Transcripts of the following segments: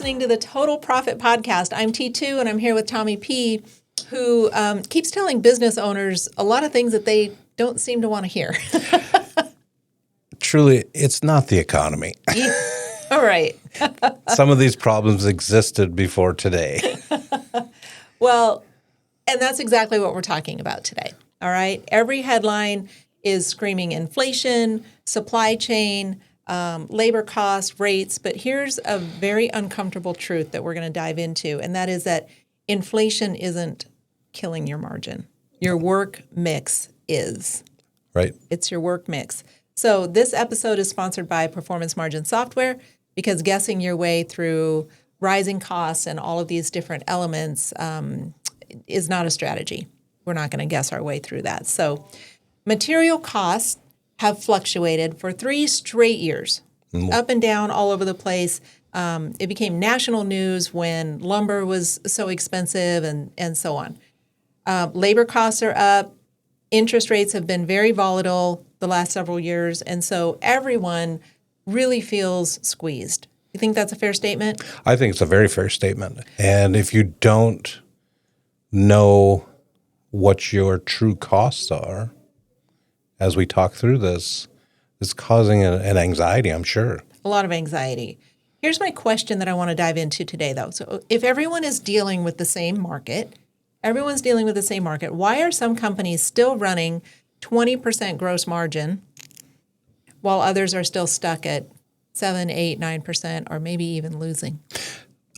listening to the Total Profit Podcast. I'm T2, and I'm here with Tommy P., who keeps telling business owners a lot of things that they don't seem to want to hear. Truly, it's not the economy. All right. Some of these problems existed before today. Well, and that's exactly what we're talking about today. All right. Every headline is screaming inflation, supply chain, labor costs, rates. But here's a very uncomfortable truth that we're going to dive into, and that is that inflation isn't killing your margin. Your work mix is. Right. It's your work mix. So this episode is sponsored by Performance Margin Software, because guessing your way through rising costs and all of these different elements is not a strategy. We're not going to guess our way through that. So material costs have fluctuated for 3 straight years, up and down all over the place. It became national news when lumber was so expensive and so on. Labor costs are up. Interest rates have been very volatile the last several years. And so everyone really feels squeezed. You think that's a fair statement? I think it's a very fair statement. And if you don't know what your true costs are, as we talk through this, it's causing an anxiety, I'm sure. A lot of anxiety. Here's my question that I want to dive into today, though. So if everyone is dealing with the same market, why are some companies still running 20% gross margin while others are still stuck at 7, 8, 9%, or maybe even losing?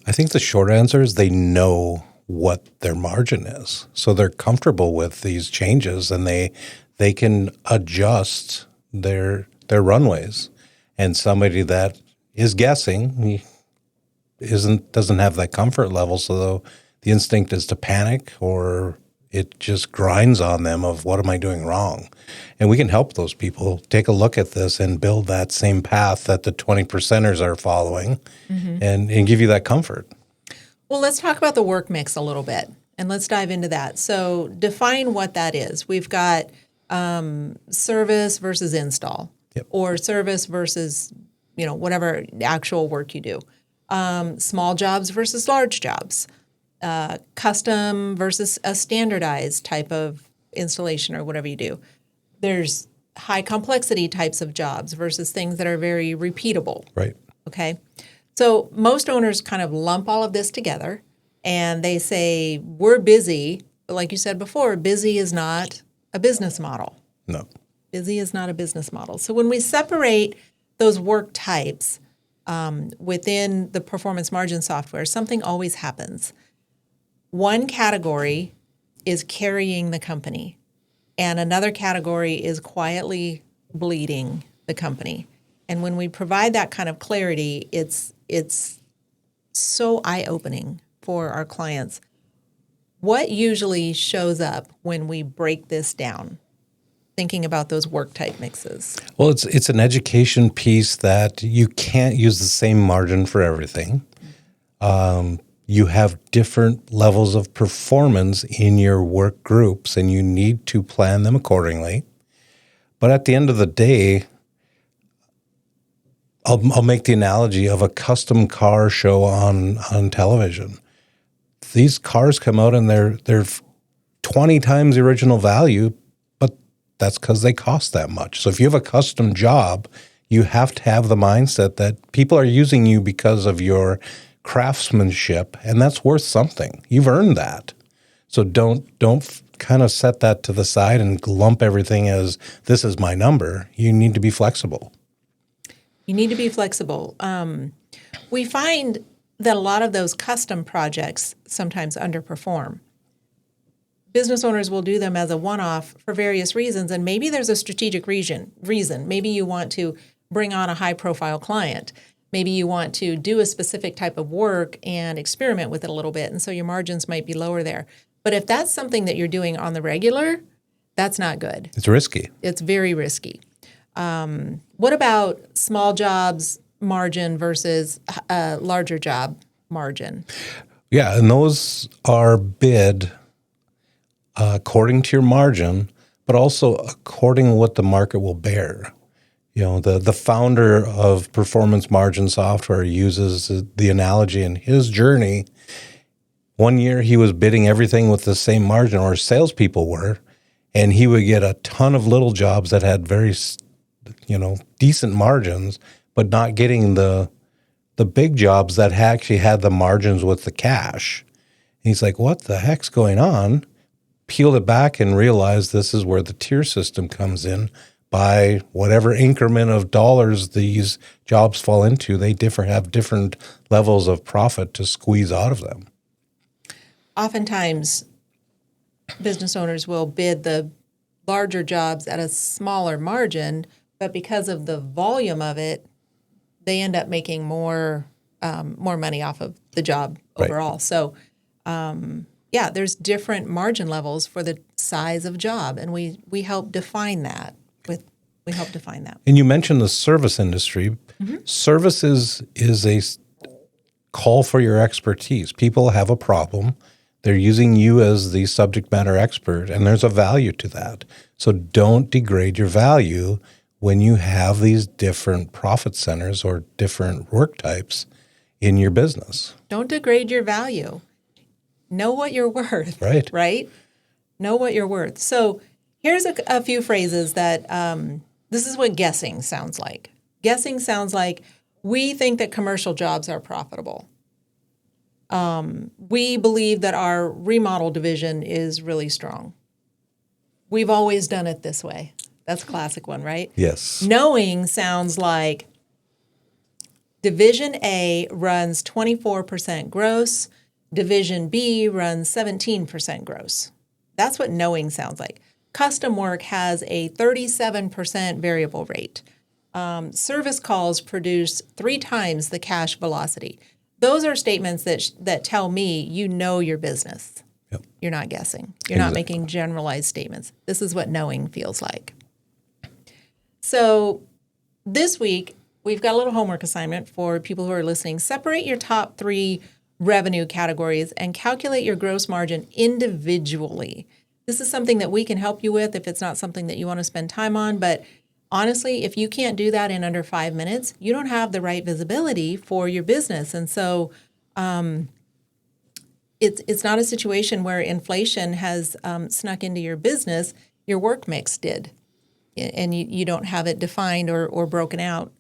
I think the short answer is they know what their margin is. So they're comfortable with these changes, and they can adjust their runways. And somebody that is guessing doesn't have that comfort level, so the instinct is to panic, or it just grinds on them of, what am I doing wrong? And we can help those people take a look at this and build that same path that the 20%ers are following, and give you that comfort. Well, let's talk about the work mix a little bit, and let's dive into that. So define what that is. We've got service versus install, or service versus, whatever actual work you do. Small jobs versus large jobs. Custom versus a standardized type of installation or whatever you do. There's high complexity types of jobs versus things that are very repeatable. Right. Okay. So most owners kind of lump all of this together, and they say, we're busy. But like you said before, busy is not a business model. No. Busy is not a business model. So when we separate those work types within the performance margin software, something always happens. One category is carrying the company, and another category is quietly bleeding the company. And when we provide that kind of clarity, it's so eye-opening for our clients. What usually shows up when we break this down, thinking about those work type mixes? Well, it's an education piece that you can't use the same margin for everything. You have different levels of performance in your work groups, and you need to plan them accordingly. But at the end of the day, I'll make the analogy of a custom car show on television. These cars come out and they're 20 times the original value, but that's because they cost that much. So if you have a custom job, you have to have the mindset that people are using you because of your craftsmanship, and that's worth something. You've earned that. So don't kind of set that to the side and lump everything as, this is my number. You need to be flexible. You need to be flexible. We find that a lot of those custom projects sometimes underperform. Business owners will do them as a one-off for various reasons, and maybe there's a strategic reason. Maybe you want to bring on a high-profile client. Maybe you want to do a specific type of work and experiment with it a little bit, and so your margins might be lower there. But if that's something that you're doing on the regular, that's not good. It's risky. It's very risky. What about small jobs margin versus larger job margin? Yeah, and those are bid according to your margin, but also according to what the market will bear. The founder of performance margin software uses the analogy in his journey. One year he was bidding everything with the same margin, or salespeople were, and he would get a ton of little jobs that had very, decent margins, but not getting the big jobs that actually had the margins with the cash. And he's like, what the heck's going on? Peeled it back and realized this is where the tier system comes in. By whatever increment of dollars these jobs fall into, they have different levels of profit to squeeze out of them. Oftentimes, business owners will bid the larger jobs at a smaller margin, but because of the volume of it, they end up making more money off of the job overall. Right. So, there's different margin levels for the size of job, and we help define that. And you mentioned the service industry. Mm-hmm. Services is a call for your expertise. People have a problem. They're using you as the subject matter expert, and there's a value to that. So don't degrade your value when you have these different profit centers or different work types in your business. Don't degrade your value. Know what you're worth. Right? Know what you're worth. So here's a few phrases that this is what guessing sounds like. Guessing sounds like we think that commercial jobs are profitable. We believe that our remodel division is really strong. We've always done it this way. That's a classic one, right? Yes. Knowing sounds like Division A runs 24% gross. Division B runs 17% gross. That's what knowing sounds like. Custom work has a 37% variable rate. Service calls produce 3 times the cash velocity. Those are statements that tell me you know your business. Yep. You're not guessing. You're not making generalized statements. This is what knowing feels like. So this week, we've got a little homework assignment for people who are listening. Separate your top 3 revenue categories and calculate your gross margin individually. This is something that we can help you with if it's not something that you want to spend time on. But honestly, if you can't do that in under 5 minutes, you don't have the right visibility for your business. And so it's not a situation where inflation has snuck into your business. Your work mix did. And you don't have it defined or broken out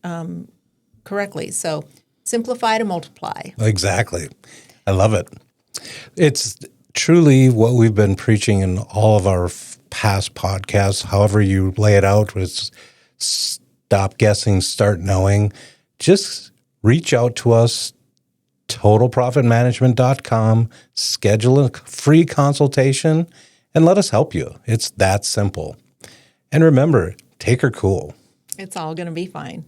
correctly. So simplify to multiply. Exactly. I love it. It's truly what we've been preaching in all of our past podcasts. However you lay it out, is stop guessing, start knowing. Just reach out to us, totalprofitmanagement.com, schedule a free consultation, and let us help you. It's that simple. And remember, take her cool. It's all going to be fine.